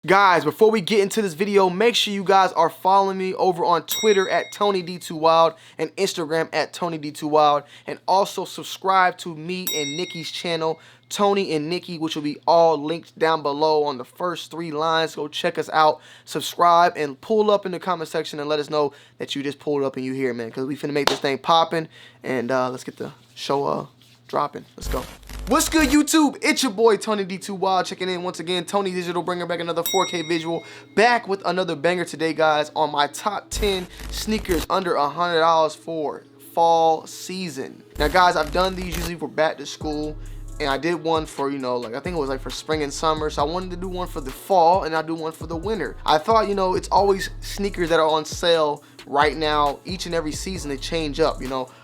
Guys, before we get into this video, make sure you guys are following me over on Twitter at TonyD2Wild and Instagram at TonyD2Wild, and also subscribe to me and Nikki's channel, Tony and Nikki, which will be all linked down below on the first 3 lines. Go check us out, subscribe, and pull up in the comment section and let us know that you just pulled up and you here, man, because we finna make this thing popping. And let's get the show dropping. Let's go. What's good, YouTube? It's your boy Tony D2 Wild checking in once again. Tony Digital bringing back another 4K visual, back with another banger today, guys, on my top 10 sneakers under $100 for fall season. Now, guys, I've done these usually for back to school, and I did one for, like, I think it was like for spring and summer. So I wanted to do one for the fall, and I'll do one for the winter. I thought, it's always sneakers that are on sale right now. Each and every season they change up.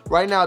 Right now,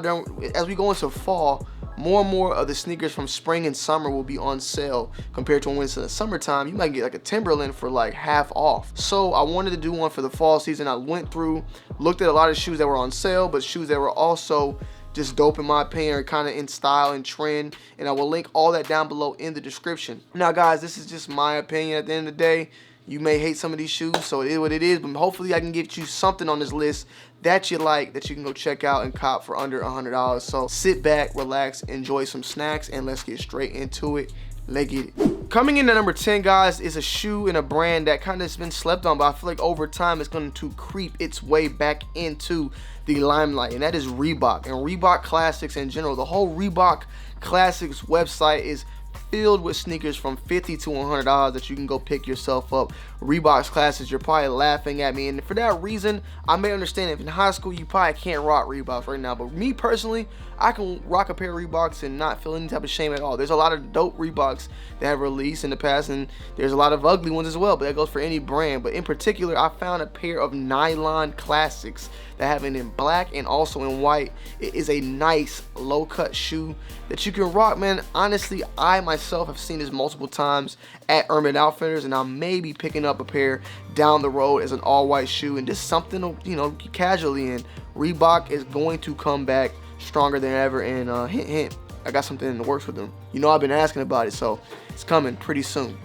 as we go into fall, more and more of the sneakers from spring and summer will be on sale compared to when it's in the summertime. You might get like a Timberland for like half off. So I wanted to do one for the fall season. I went through, looked at a lot of shoes that were on sale, but shoes that were also just dope in my opinion, kind of in style and trend, and I will link all that down below in the description. Now, guys, this is just my opinion. At the end of the day, you may hate some of these shoes, so it is what it is, but hopefully I can get you something on this list that you like, that you can go check out and cop for under $100. So sit back, relax, enjoy some snacks, and let's get straight into it. Let's get it. Coming in at number 10, guys, is a shoe and a brand that kind of has been slept on, but I feel like over time it's going to creep its way back into the limelight, and that is Reebok and Reebok Classics in general. The whole Reebok Classics website is filled with sneakers from $50 to $100 that you can go pick yourself up. Reebok's Classics, you're probably laughing at me, and for that reason, I may understand if in high school you probably can't rock Reeboks right now, but me personally, I can rock a pair of Reeboks and not feel any type of shame at all. There's a lot of dope Reeboks that have released in the past, and there's a lot of ugly ones as well, but that goes for any brand. But in particular, I found a pair of nylon Classics that have it in black and also in white. It is a nice low-cut shoe that you can rock, man. Honestly, I myself have seen this multiple times at Urban Outfitters, and I may be picking up a pair down the road as an all-white shoe, and just something to, casually in. Reebok is going to come back stronger than ever, and hint, hint, I got something in the works with them. I've been asking about it, so it's coming pretty soon.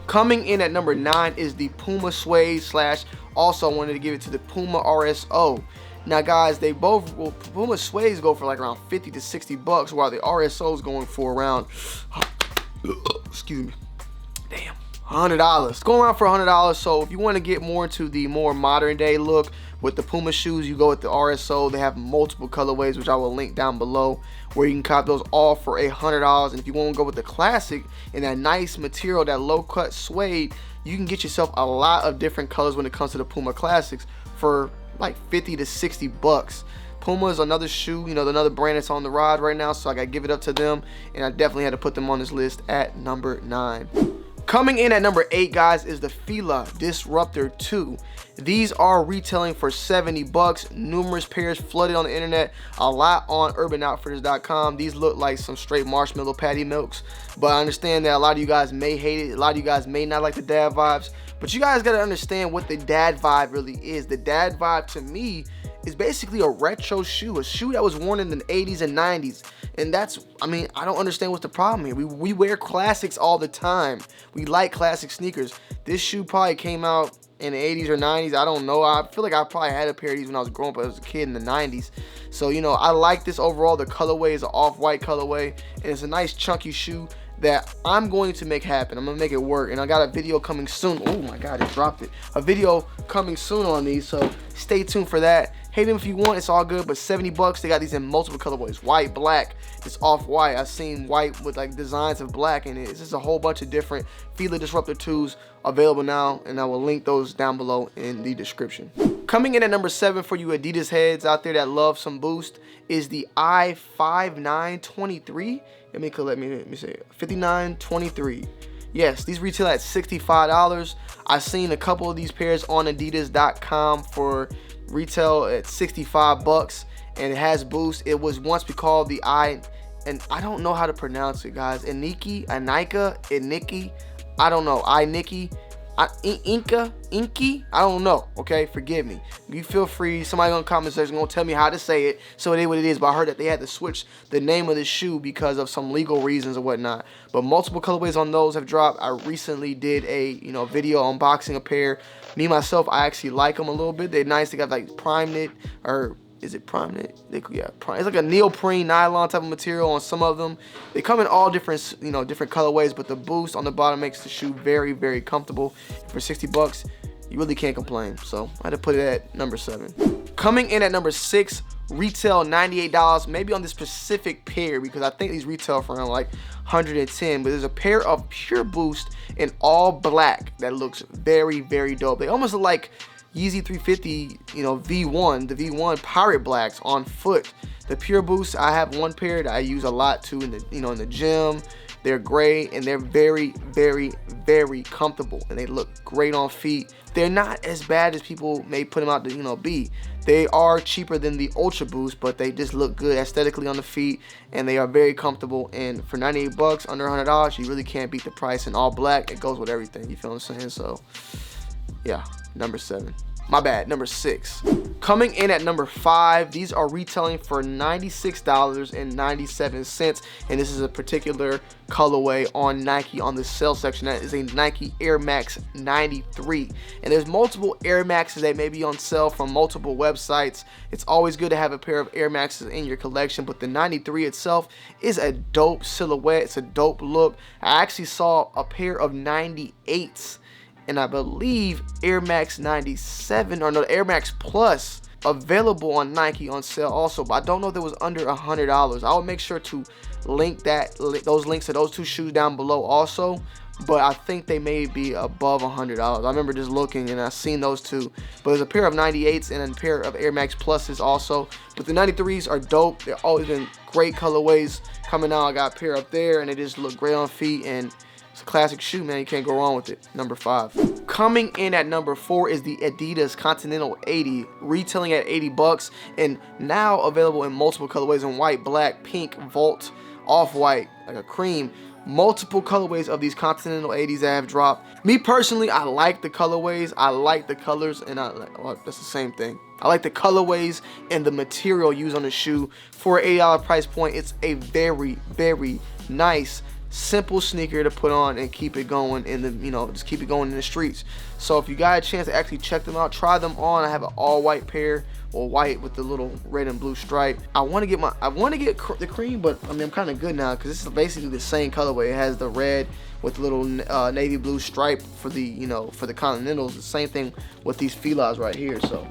Coming in at number 9 is the Puma Suede / also wanted to give it to the Puma RSO. Now, guys, they both, Puma Suedes go for like around 50 to 60 bucks, while the RSO is going for around, excuse me, damn, $100. It's going around for $100. So if you want to get more into the more modern day look with the Puma shoes, you go with the RSO. They have multiple colorways, which I will link down below, where you can cop those all for $100. And if you want to go with the classic and that nice material, that low cut suede, you can get yourself a lot of different colors when it comes to the Puma Classics for like 50 to 60 bucks. Puma is another shoe, another brand that's on the ride right now, so I gotta give it up to them, and I definitely had to put them on this list at number 9. Coming in at number 8, guys, is the Fila Disruptor 2. These are retailing for 70 bucks. Numerous pairs flooded on the internet, a lot on urbanoutfitters.com. These look like some straight marshmallow patty milks, but I understand that a lot of you guys may hate it. A lot of you guys may not like the dad vibes, but you guys got to understand what the dad vibe really is. The dad vibe to me is basically a retro shoe, a shoe that was worn in the 80s and 90s. And that's, I don't understand what's the problem here. We wear classics all the time. We like classic sneakers. This shoe probably came out in the 80s or 90s. I don't know. I feel like I probably had a pair of these when I was growing up as a kid in the 90s. So, I like this overall. The colorway is an off-white colorway, and it's a nice chunky shoe that I'm going to make happen. I'm gonna make it work, and I got a video coming soon. Oh my god, it dropped it. A video coming soon on these, so stay tuned for that. Hate them if you want, it's all good, but 70 bucks. They got these in multiple colorways, white, black, it's off-white. I've seen white with like designs of black in it. It's just a whole bunch of different Fila Disruptor 2s available now, and I will link those down below in the description. Coming in at number 7 for you Adidas heads out there that love some Boost is the I-5923. Let me say 5923. Yes, these retail at $65. I've seen a couple of these pairs on Adidas.com for retail at 65 bucks, and it has Boost. It was once called the and I don't know how to pronounce it, guys. Iniki, I don't know. Inky? I don't know, okay? Forgive me. You feel free. Somebody on the comment section gonna tell me how to say it, so it is what it is. But I heard that they had to switch the name of the shoe because of some legal reasons or whatnot. But multiple colorways on those have dropped. I recently did a video unboxing a pair. Me myself, I actually like them a little bit. They're nice. They got like prime knit, or is it prime knit? Yeah, prime. It's like a neoprene nylon type of material on some of them. They come in all different, different colorways, but the boost on the bottom makes the shoe very, very comfortable. For 60 bucks, you really can't complain. So I had to put it at number 7. Coming in at number 6, retail $98, maybe on this specific pair, because I think these retail for around like 110, but there's a pair of Pure Boost in all black that looks very, very dope. They almost look like Yeezy 350, V1, the V1 Pirate Blacks on foot. The Pure Boost, I have one pair that I use a lot too in the, in the gym. They're gray and they're very, very, very comfortable, and they look great on feet. They're not as bad as people may put them out to, be. They are cheaper than the Ultra Boost, but they just look good aesthetically on the feet, and they are very comfortable. And for 98 bucks, under $100, you really can't beat the price. In all black, it goes with everything. You feel what I'm saying? So, yeah, number 7. My bad, number 6. Coming in at number 5, these are retailing for $96.97, and this is a particular colorway on Nike on the sale section. That is a Nike Air Max 93, and there's multiple Air Maxes that may be on sale from multiple websites. It's always good to have a pair of Air Maxes in your collection, but the 93 itself is a dope silhouette. It's a dope look. I actually saw a pair of 98s, and I believe Air Max 97, or no, Air Max Plus, available on Nike on sale also, but I don't know if it was under $100. I will make sure to link those links to those two shoes down below also, but I think they may be above $100. I remember just looking and I seen those two, but there's a pair of 98s and a pair of Air Max Pluses also. But the 93s are dope. They're always been great colorways coming out. I got a pair up there and they just look great on feet, and it's a classic shoe, man. You can't go wrong with it. Number 5. Coming in at number 4 is the Adidas Continental 80, retailing at 80 bucks, and now available in multiple colorways in white, black, pink, Volt, off-white, like a cream. Multiple colorways of these Continental 80s that have dropped. Me personally, I like the colorways. I like the colors, and well, that's the same thing. I like the colorways and the material used on the shoe. For an $80 price point, it's a very, very nice, simple sneaker to put on and keep it going in the, just keep it going in the streets. So if you got a chance to actually check them out, try them on. I have an all white pair, or white with the little red and blue stripe. I want to get the cream, but I mean, I'm kind of good now because this is basically the same colorway. It has the red with the little navy blue stripe for the, for the Continentals. The same thing with these Filas right here. So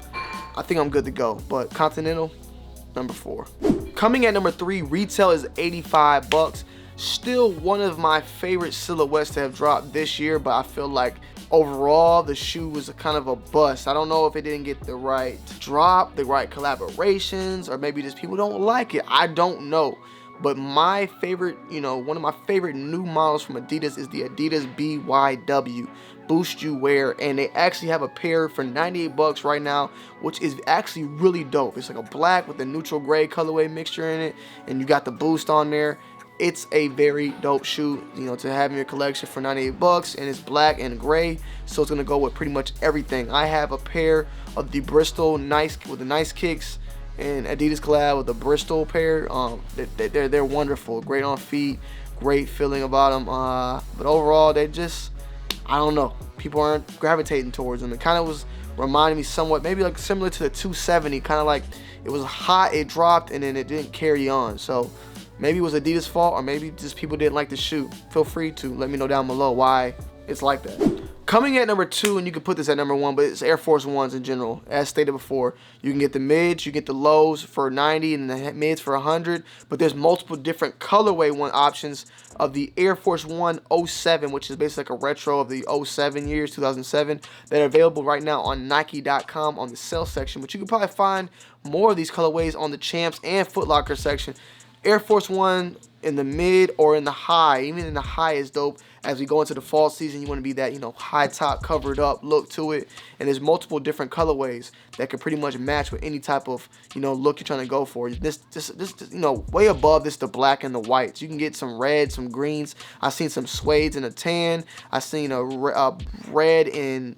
I think I'm good to go. But Continental, number 4. Coming at number 3, retail is 85 bucks. Still one of my favorite silhouettes to have dropped this year, but I feel like overall the shoe was a kind of a bust. I don't know if it didn't get the right drop, the right collaborations, or maybe just people don't like it. I don't know. But my favorite, one of my favorite new models from Adidas is the Adidas BYW, Boost You Wear, and they actually have a pair for 98 bucks right now, which is actually really dope. It's like a black with a neutral gray colorway mixture in it, and you got the Boost on there. It's a very dope shoe, to have in your collection for 98 bucks, and it's black and gray, so it's gonna go with pretty much everything. I have a pair of the Bristol with the nice kicks, and Adidas collab with the Bristol pair. They're wonderful, great on feet, great feeling about them. But overall, they just, I don't know, people aren't gravitating towards them. It kind of was reminding me somewhat, maybe like similar to the 270, kind of like it was hot, it dropped, and then it didn't carry on. So maybe it was Adidas' fault, or maybe just people didn't like the shoe. Feel free to let me know down below why it's like that. Coming at number 2, and you can put this at number 1, but it's Air Force Ones in general. As stated before, you can get the mids, you get the lows for 90, and the mids for 100, but there's multiple different colorway options of the Air Force One 07, which is basically like a retro of the 07 years, 2007, that are available right now on Nike.com on the sale section, but you can probably find more of these colorways on the Champs and Foot Locker section. Air Force One in the mid or in the high, even in the high is dope. as we go into the fall season, you want to be that, you know, high top, covered up look to it. And there's multiple different colorways that can pretty much match with any type of, you know, look you're trying to go for. This you know, way above this, the black and the whites. You can get some reds, some greens. I've seen some suedes in a tan. I've seen a red in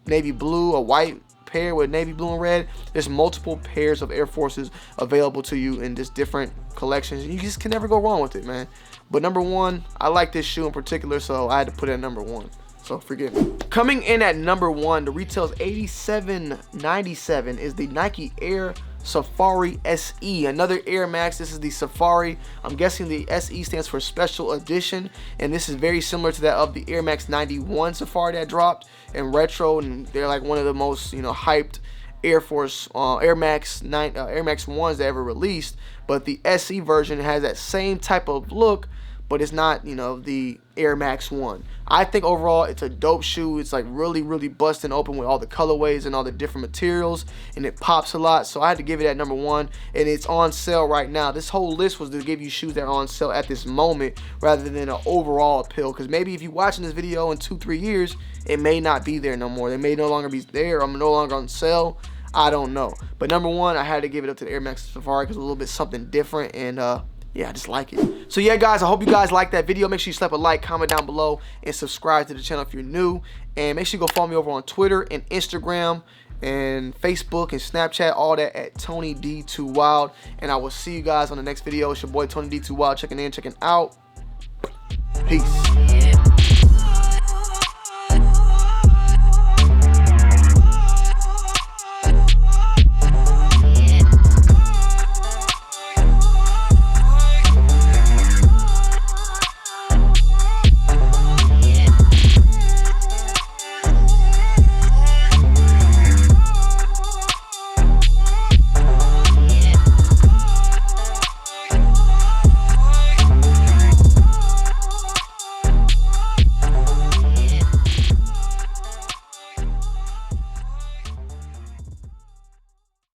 navy blue, a white pair with navy blue and red. There's multiple pairs of Air Forces available to you in just different collections. You just can never go wrong with it, man. But number one, I like this shoe in particular, so I had to put it at number one. So forgive me. Coming in at number one, the retail's $87.97, is the Nike Air Safari SE, another Air Max. This is the Safari. I'm guessing the SE stands for Special Edition, and this is very similar to that of the Air Max 91 Safari that dropped in retro, and they're like one of the most, you know, hyped Air Max 1s that ever released. But the SE version has that same type of look, but it's not, you know, the Air Max 1. I think overall it's a dope shoe. It's like really, really busting open with all the colorways and all the different materials, and it pops a lot. So I had to give it at number one, and it's on sale right now. This whole list was to give you shoes that are on sale at this moment rather than an overall appeal, because maybe if you're watching this video in 2-3 years, it may not be there no more. They may no longer be there. I'm no longer on sale. I don't know. But number one, I had to give it up to the Air Max Safari because it's a little bit something different, and yeah, I just like it. So yeah, guys, I hope you guys liked that video. Make sure you slap a like, comment down below, and subscribe to the channel if you're new. And make sure you go follow me over on Twitter and Instagram and Facebook and Snapchat, all that at Tony D2Wild. And I will see you guys on the next video. It's your boy Tony D2Wild checking in, checking out. Peace.